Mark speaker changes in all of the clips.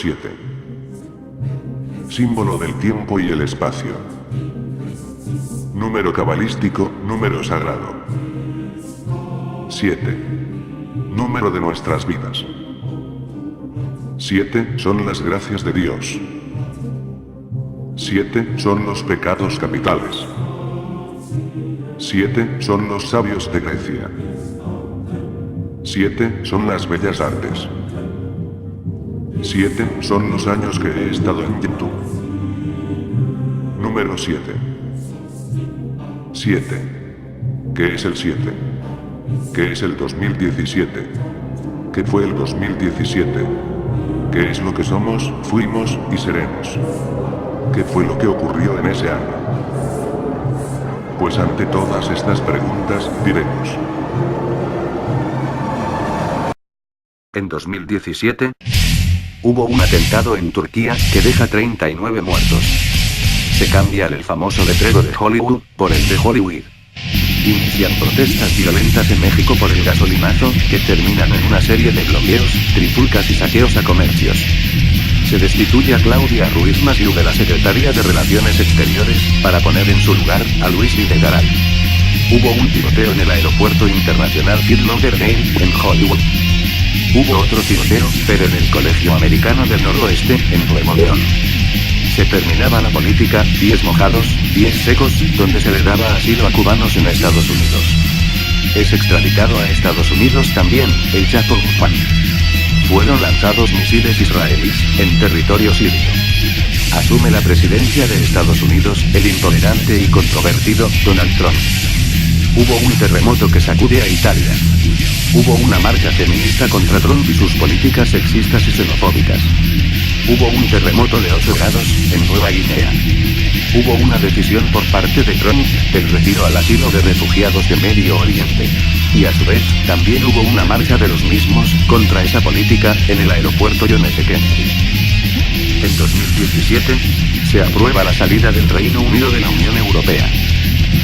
Speaker 1: 7. Símbolo del tiempo y el espacio. Número cabalístico, número sagrado. 7. Número de nuestras vidas. 7 son las gracias de Dios. 7 son los pecados capitales. 7 son los sabios de Grecia. 7 son las bellas artes. 7 son los años que he estado en YouTube. Número 7. 7. ¿Qué es el 7? ¿Qué es el 2017? ¿Qué fue el 2017? ¿Qué es lo que somos, fuimos y seremos? ¿Qué fue lo que ocurrió en ese año? Pues ante todas estas preguntas, diremos.
Speaker 2: En 2017, hubo un atentado en Turquía que deja 39 muertos. Se cambia el famoso letrero de Hollywood por el de Hollywood. Inician protestas violentas en México por el gasolinazo, que terminan en una serie de bloqueos, trifulcas y saqueos a comercios. Se destituye a Claudia Ruiz Massieu de la Secretaría de Relaciones Exteriores, para poner en su lugar a Luis Videgaray. Hubo un tiroteo en el aeropuerto internacional Fort Lauderdale, en Hollywood. Hubo otro tiroteo, pero en el Colegio Americano del Noroeste, en Nuevo León. Se terminaba la política, pies mojados, pies secos, donde se le daba asilo a cubanos en Estados Unidos. Es extraditado a Estados Unidos también, el Chapo Guzmán. Fueron lanzados misiles israelíes, en territorio sirio. Asume la presidencia de Estados Unidos, el intolerante y controvertido, Donald Trump. Hubo un terremoto que sacude a Italia. Hubo una marcha feminista contra Trump y sus políticas sexistas y xenofóbicas. Hubo un terremoto de 8 grados, en Nueva Guinea. Hubo una decisión por parte de Trump, del retiro al asilo de refugiados de Medio Oriente. Y a su vez, también hubo una marcha de los mismos, contra esa política, en el aeropuerto John F. Kennedy. En 2017, se aprueba la salida del Reino Unido de la Unión Europea.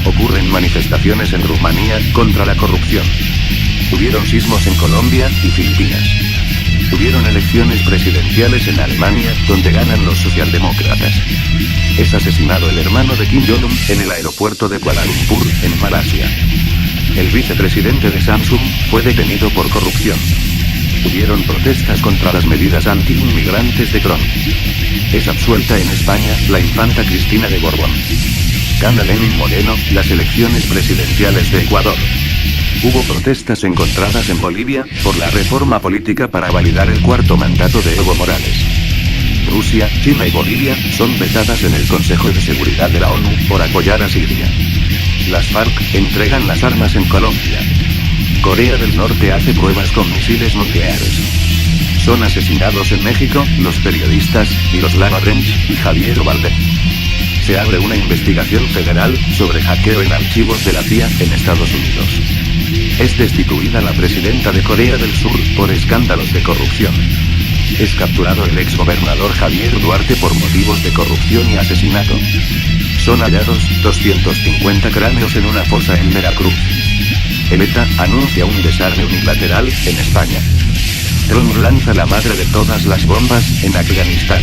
Speaker 2: Ocurren manifestaciones en Rumanía, contra la corrupción. Hubieron sismos en Colombia y Filipinas. Hubieron elecciones presidenciales en Alemania, donde ganan los socialdemócratas. Es asesinado el hermano de Kim Jong-un, en el aeropuerto de Kuala Lumpur, en Malasia. El vicepresidente de Samsung fue detenido por corrupción. Hubieron protestas contra las medidas anti-inmigrantes de Trump. Es absuelta en España, la infanta Cristina de Borbón. Gana Lenín Moreno, las elecciones presidenciales de Ecuador. Hubo protestas encontradas en Bolivia, por la reforma política para validar el cuarto mandato de Evo Morales. Rusia, China y Bolivia, son vetadas en el Consejo de Seguridad de la ONU, por apoyar a Siria. Las FARC, entregan las armas en Colombia. Corea del Norte hace pruebas con misiles nucleares. Son asesinados en México, los periodistas, Miroslava Brecht y Javier Valdez. Se abre una investigación federal, sobre hackeo en archivos de la CIA, en Estados Unidos. Es destituida la presidenta de Corea del Sur, por escándalos de corrupción. Es capturado el exgobernador Javier Duarte por motivos de corrupción y asesinato. Son hallados 250 cráneos en una fosa en Veracruz. El ETA anuncia un desarme unilateral en España. Trump lanza la madre de todas las bombas en Afganistán.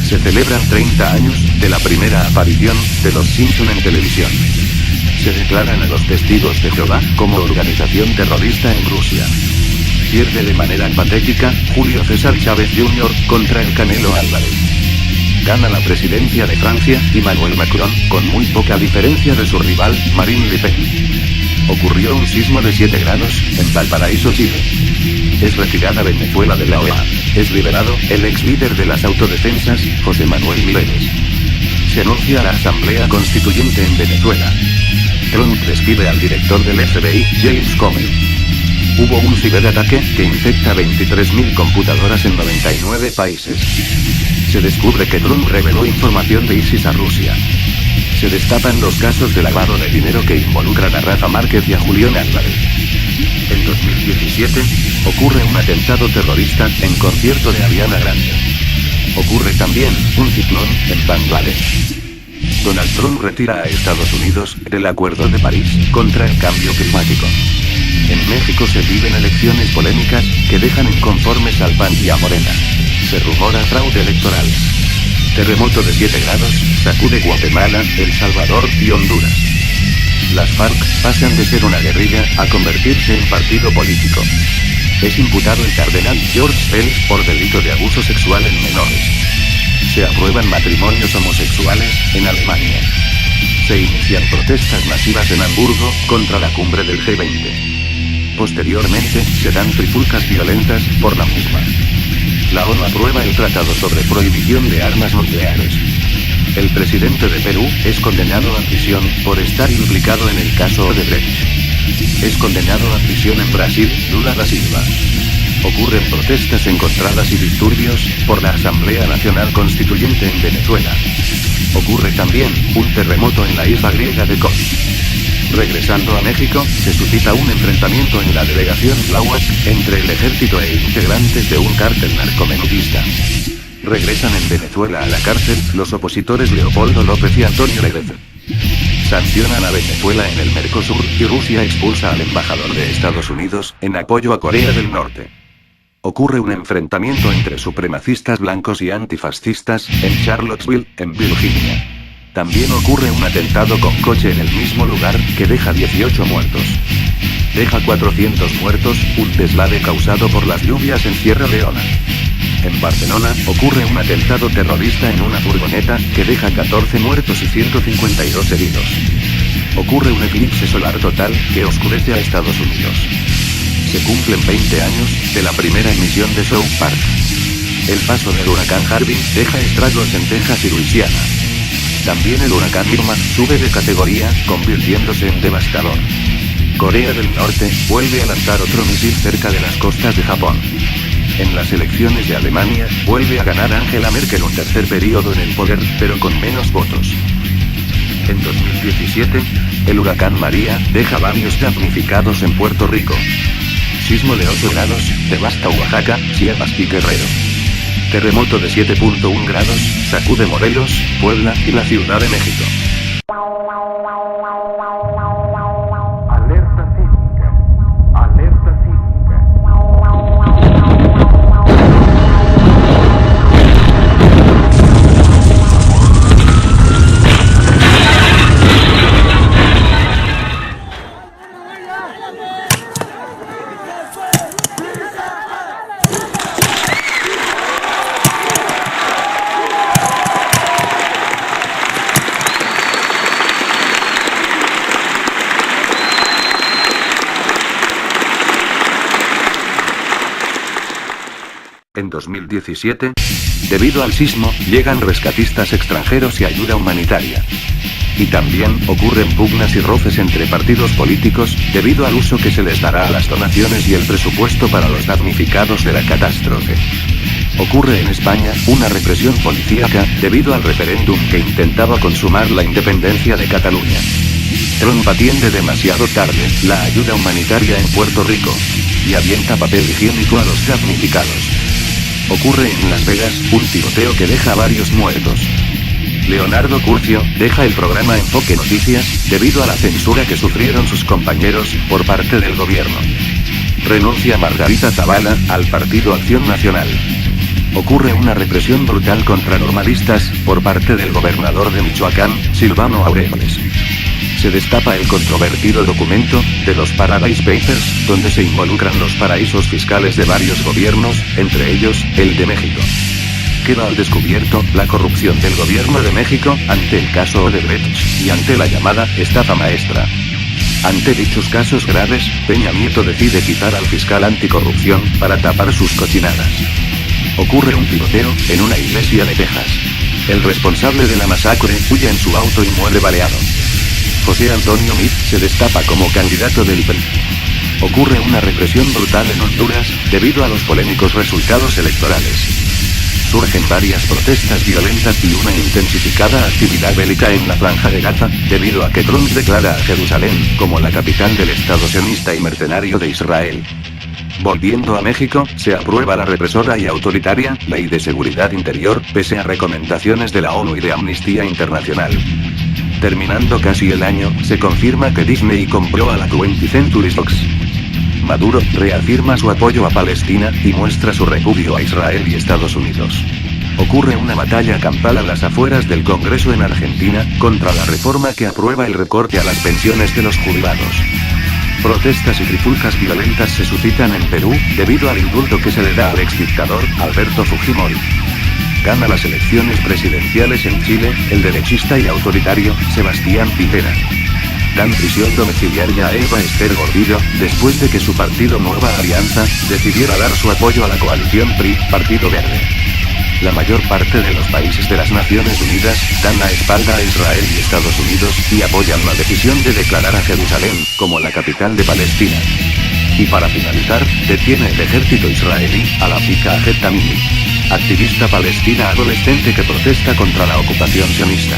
Speaker 2: Se celebran 30 años de la primera aparición de Los Simpson en televisión. Se declaran a los Testigos de Jehová como organización terrorista en Rusia. Pierde de manera patética Julio César Chávez Jr. contra el Canelo Álvarez. Gana la presidencia de Francia, Emmanuel Macron, con muy poca diferencia de su rival, Marine Le Pen. Ocurrió un sismo de 7 grados, en Valparaíso, Chile. Es retirada Venezuela de la OEA. Es liberado el ex líder de las autodefensas, José Manuel Mireles. Se anuncia la Asamblea Constituyente en Venezuela. Trump despide al director del FBI, James Comey. Hubo un ciberataque que infecta 23.000 computadoras en 99 países. Se descubre que Trump reveló información de ISIS a Rusia. Se destapan los casos de lavado de dinero que involucran a Rafa Márquez y a Julián Álvarez. En 2017, ocurre un atentado terrorista en concierto de Ariana Grande. Ocurre también un ciclón en Bangladesh. Donald Trump retira a Estados Unidos del Acuerdo de París contra el cambio climático. En México se viven elecciones polémicas que dejan inconformes al PAN y a Morena. Se rumora fraude electoral. Terremoto de 7 grados, sacude Guatemala, El Salvador y Honduras. Las FARC pasan de ser una guerrilla a convertirse en partido político. Es imputado el cardenal George Pell por delito de abuso sexual en menores. Se aprueban matrimonios homosexuales en Alemania. Se inician protestas masivas en Hamburgo contra la cumbre del G20. Posteriormente, se dan trifulcas violentas por la misma. La ONU aprueba el Tratado sobre Prohibición de Armas Nucleares. El presidente de Perú es condenado a prisión por estar implicado en el caso Odebrecht. Es condenado a prisión en Brasil, Lula da Silva. Ocurren protestas encontradas y disturbios por la Asamblea Nacional Constituyente en Venezuela. Ocurre también un terremoto en la isla griega de Kos. Regresando a México, se suscita un enfrentamiento en la delegación Tláhuac entre el ejército e integrantes de un cártel narcomenudista. Regresan en Venezuela a la cárcel los opositores Leopoldo López y Antonio Ledezma. Sancionan a Venezuela en el Mercosur y Rusia expulsa al embajador de Estados Unidos en apoyo a Corea del Norte. Ocurre un enfrentamiento entre supremacistas blancos y antifascistas en Charlottesville, en Virginia. También ocurre un atentado con coche en el mismo lugar, que deja 18 muertos. Deja 400 muertos, un deslave causado por las lluvias en Sierra Leona. En Barcelona, ocurre un atentado terrorista en una furgoneta, que deja 14 muertos y 152 heridos. Ocurre un eclipse solar total, que oscurece a Estados Unidos. Se cumplen 20 años de la primera emisión de South Park. El paso del huracán Harvey deja estragos en Texas y Luisiana. También el huracán Irma sube de categoría, convirtiéndose en devastador. Corea del Norte vuelve a lanzar otro misil cerca de las costas de Japón. En las elecciones de Alemania, vuelve a ganar Angela Merkel un tercer periodo en el poder, pero con menos votos. En 2017, el huracán María deja varios damnificados en Puerto Rico. Sismo de 8 grados, devasta Oaxaca, Chiapas y Guerrero. Terremoto de 7.1 grados, sacude Morelos, Puebla y la Ciudad de México.
Speaker 3: Alerta sísmica. Alerta sísmica.
Speaker 2: En 2017, debido al sismo, llegan rescatistas extranjeros y ayuda humanitaria. Y también ocurren pugnas y roces entre partidos políticos, debido al uso que se les dará a las donaciones y el presupuesto para los damnificados de la catástrofe. Ocurre en España una represión policíaca, debido al referéndum que intentaba consumar la independencia de Cataluña. Trump atiende demasiado tarde la ayuda humanitaria en Puerto Rico. Y avienta papel higiénico a los damnificados. Ocurre en Las Vegas un tiroteo que deja varios muertos. Leonardo Curcio deja el programa Enfoque Noticias, debido a la censura que sufrieron sus compañeros por parte del gobierno. Renuncia Margarita Zavala al Partido Acción Nacional. Ocurre una represión brutal contra normalistas por parte del gobernador de Michoacán, Silvano Aureoles. Se destapa el controvertido documento de los Paradise Papers, donde se involucran los paraísos fiscales de varios gobiernos, entre ellos, el de México. Queda al descubierto la corrupción del gobierno de México ante el caso Odebrecht y ante la llamada estafa maestra. Ante dichos casos graves, Peña Nieto decide quitar al fiscal anticorrupción para tapar sus cochinadas. Ocurre un tiroteo en una iglesia de Texas. El responsable de la masacre huye en su auto y muere baleado. José Antonio Meade se destapa como candidato del PRI. Ocurre una represión brutal en Honduras, debido a los polémicos resultados electorales. Surgen varias protestas violentas y una intensificada actividad bélica en la Franja de Gaza, debido a que Trump declara a Jerusalén como la capital del Estado sionista y mercenario de Israel. Volviendo a México, se aprueba la represora y autoritaria Ley de Seguridad Interior, pese a recomendaciones de la ONU y de Amnistía Internacional. Terminando casi el año, se confirma que Disney compró a la 20th Century Fox. Maduro reafirma su apoyo a Palestina y muestra su repudio a Israel y Estados Unidos. Ocurre una batalla campal a las afueras del Congreso en Argentina, contra la reforma que aprueba el recorte a las pensiones de los jubilados. Protestas y trifulcas violentas se suscitan en Perú, debido al indulto que se le da al exdictador, Alberto Fujimori. Gana las elecciones presidenciales en Chile, el derechista y autoritario, Sebastián Piñera. Dan prisión domiciliaria a Eva Ester Gordillo, después de que su partido Nueva Alianza, decidiera dar su apoyo a la coalición PRI, Partido Verde. La mayor parte de los países de las Naciones Unidas dan la espalda a Israel y Estados Unidos, y apoyan la decisión de declarar a Jerusalén como la capital de Palestina. Y para finalizar, detiene el ejército israelí a la Fika Ahed Tamimi, activista palestina adolescente que protesta contra la ocupación sionista.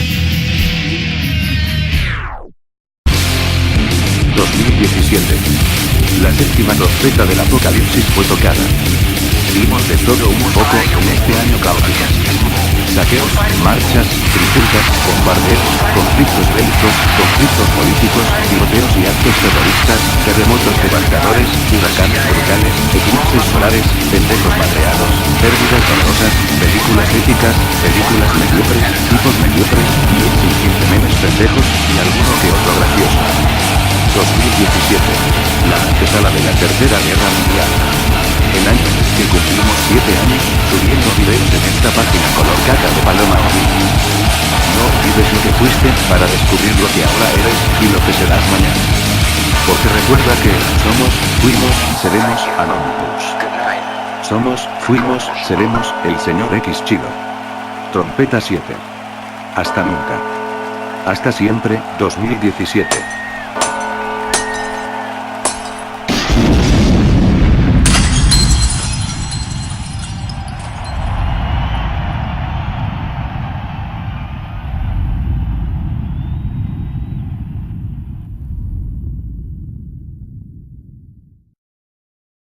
Speaker 2: 2017. La séptima trompeta del apocalipsis fue tocada. Vimos de todo un poco en este año caótico. Saqueos, marchas, trifulcas, bombardeos, conflictos bélicos, conflictos políticos, tiroteos y actos terroristas, terremotos devastadores, huracanes brutales, eclipses solares, pendejos madreados, pérdidas dolorosas, películas épicas, películas mediocres, tipos mediocres, y un sinfín de memes pendejos, y alguno que otro gracioso. 2017. La antesala de la Tercera Guerra Mundial. El año en el que cumplimos 7 años, subiendo videos en esta página color caca de paloma horrible. No olvides lo que fuiste, para descubrir lo que ahora eres, y lo que serás mañana. Porque recuerda que, somos, fuimos, seremos, Anonymous. Somos, fuimos, seremos, el señor X Chido. Trompeta 7. Hasta nunca. Hasta siempre, 2017.